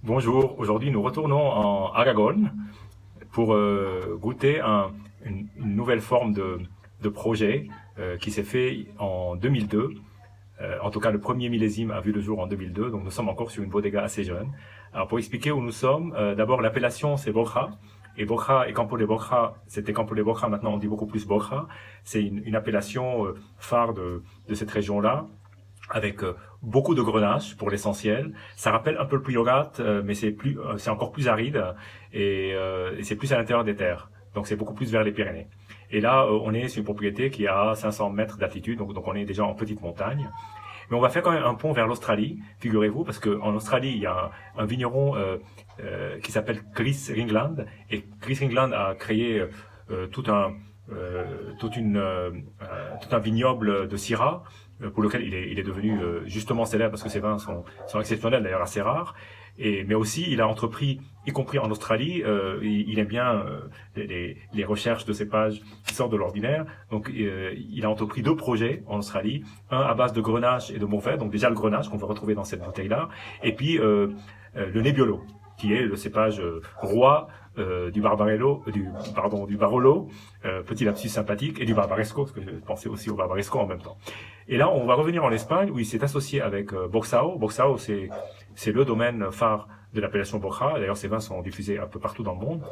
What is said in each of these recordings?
Bonjour, aujourd'hui nous retournons en Aragon pour goûter une nouvelle forme de projet qui s'est fait en 2002. En tout cas, le premier millésime a vu le jour en 2002, donc nous sommes encore sur une bodega assez jeune. Alors pour expliquer où nous sommes, d'abord l'appellation c'est Borja, et Borja et Campo de Borja, c'était Campo de Borja, maintenant on dit beaucoup plus Borja. C'est une appellation phare de cette région-là, avec beaucoup de grenache pour l'essentiel. Ça rappelle un peu le Priorat, mais c'est encore plus aride et c'est plus à l'intérieur des terres. Donc c'est beaucoup plus vers les Pyrénées. Et là, on est sur une propriété qui a 500 mètres d'altitude, donc on est déjà en petite montagne. Mais on va faire quand même un pont vers l'Australie, figurez-vous, parce qu'en Australie, il y a un vigneron qui s'appelle Chris Ringland, et Chris Ringland a créé tout un tout un vignoble de Syrah pour lequel il est devenu justement célèbre parce que ses vins sont exceptionnels, d'ailleurs assez rares. Mais aussi, il a entrepris, y compris en Australie, il aime bien les recherches de cépages qui sortent de l'ordinaire. Donc, il a entrepris deux projets en Australie, un à base de grenache et de Mourvèdre, donc déjà le grenache qu'on va retrouver dans cette bouteille-là, et puis le Nebbiolo, qui est le cépage roi du Barbarello, du Barolo, petit lapsus sympathique, et du Barbaresco, parce que je pensais aussi au Barbaresco en même temps. Et là, on va revenir en Espagne, où il s'est associé avec Boxao. Boxao, c'est le domaine phare de l'appellation Borja. D'ailleurs, ses vins sont diffusés un peu partout dans le monde.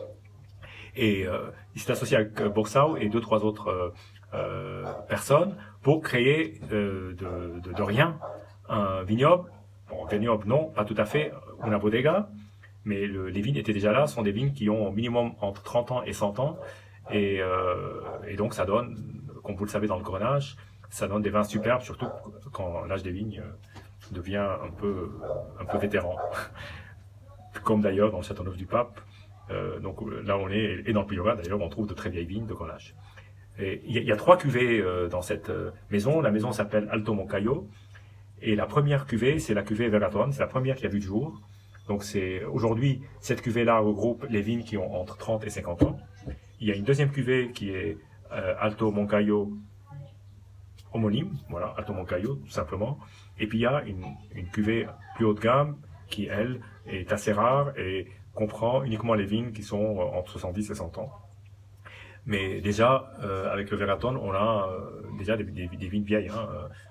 Et il s'est associé avec Boxao et deux, trois autres personnes pour créer de rien un vignoble. Bon, vignoble, non, pas tout à fait, una bodega, mais les vignes étaient déjà là, ce sont des vignes qui ont au minimum entre 30 ans et 100 ans, et donc ça donne, comme vous le savez dans le grenache, ça donne des vins superbes, surtout quand l'âge des vignes devient un peu vétéran, comme d'ailleurs dans le Châteauneuf-du-Pape. Donc là on est, et dans le Priorat d'ailleurs, on trouve de très vieilles vignes de grenache. Et il y a trois cuvées dans cette maison. La maison s'appelle Alto Moncayo, et la première cuvée, c'est la cuvée Veraton, c'est la première qui a vu le jour. Donc c'est aujourd'hui, cette cuvée-là regroupe les vignes qui ont entre 30 et 50 ans. Il y a une deuxième cuvée qui est Alto Moncayo homonyme, voilà, Alto Moncayo tout simplement. Et puis il y a une cuvée plus haut de gamme qui, elle, est assez rare et comprend uniquement les vignes qui sont entre 70 et 100 ans. Mais déjà, avec le Veraton, on a déjà des vignes vieilles. Hein.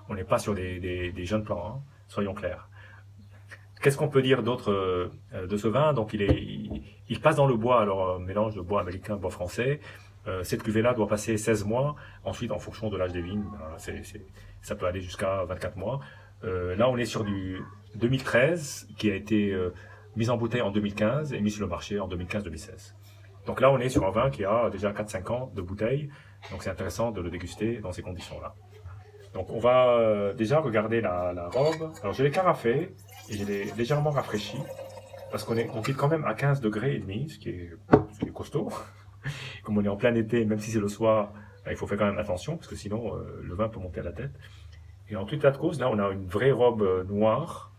On n'est pas sur des jeunes plants, hein, soyons clairs. Qu'est-ce qu'on peut dire d'autre de ce vin? Donc il passe dans le bois, alors mélange de bois américain, bois français. Cette cuvée-là doit passer 16 mois. Ensuite, en fonction de l'âge des vignes, ça peut aller jusqu'à 24 mois. Là, on est sur du 2013, qui a été mis en bouteille en 2015 et mis sur le marché en 2015-2016. Donc là, on est sur un vin qui a déjà 4-5 ans de bouteille. Donc c'est intéressant de le déguster dans ces conditions-là. Donc on va déjà regarder la robe. Alors je l'ai carafé et je l'ai légèrement rafraîchi parce on quitte quand même à 15 degrés et demi, ce qui est costaud. Comme on est en plein été, même si c'est le soir, il faut faire quand même attention parce que sinon le vin peut monter à la tête. Et en tout état de cause, là on a une vraie robe noire,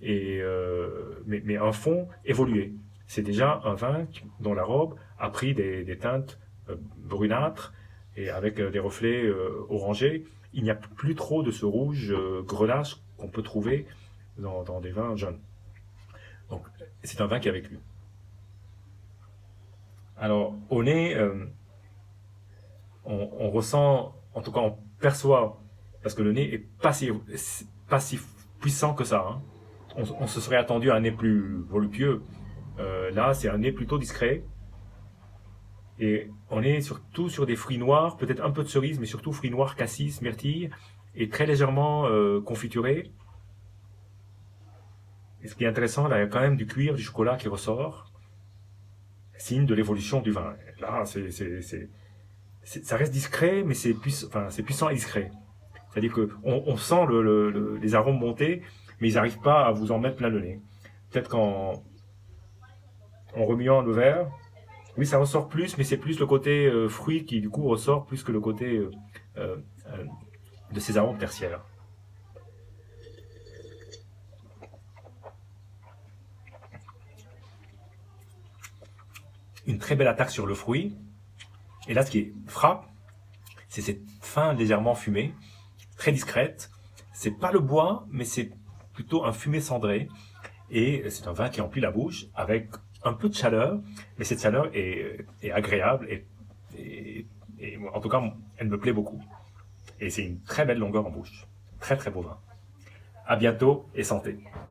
mais un fond évolué. C'est déjà un vin dont la robe a pris des teintes brunâtres et avec des reflets orangés. Il n'y a plus trop de ce rouge grenache qu'on peut trouver dans des vins jeunes. Donc c'est un vin qui a vécu. Alors au nez, on ressent, en tout cas on perçoit, parce que le nez est pas si puissant que ça. Hein. On se serait attendu à un nez plus voluptueux. Là, c'est un nez plutôt discret. Et on est surtout sur des fruits noirs, peut-être un peu de cerise, mais surtout fruits noirs, cassis, myrtille, et très légèrement confiturés. Et ce qui est intéressant, là, il y a quand même du cuir, du chocolat qui ressort, signe de l'évolution du vin. Là, ça reste discret, mais c'est puissant et discret. C'est-à-dire qu'on sent les arômes monter, mais ils n'arrivent pas à vous en mettre plein le nez. Peut-être qu'en remuant le verre, oui, ça ressort plus, mais c'est plus le côté fruit qui, du coup, ressort plus que le côté euh, euh, de ces arômes tertiaires. Une très belle attaque sur le fruit. Et là, ce qui frappe, c'est cette fin légèrement fumée, très discrète. C'est pas le bois, mais c'est plutôt un fumé cendré. et c'est un vin qui remplit la bouche avec un peu de chaleur, mais cette chaleur est agréable et en tout cas, elle me plaît beaucoup. Et c'est une très belle longueur en bouche. Très très beau vin. À bientôt et santé.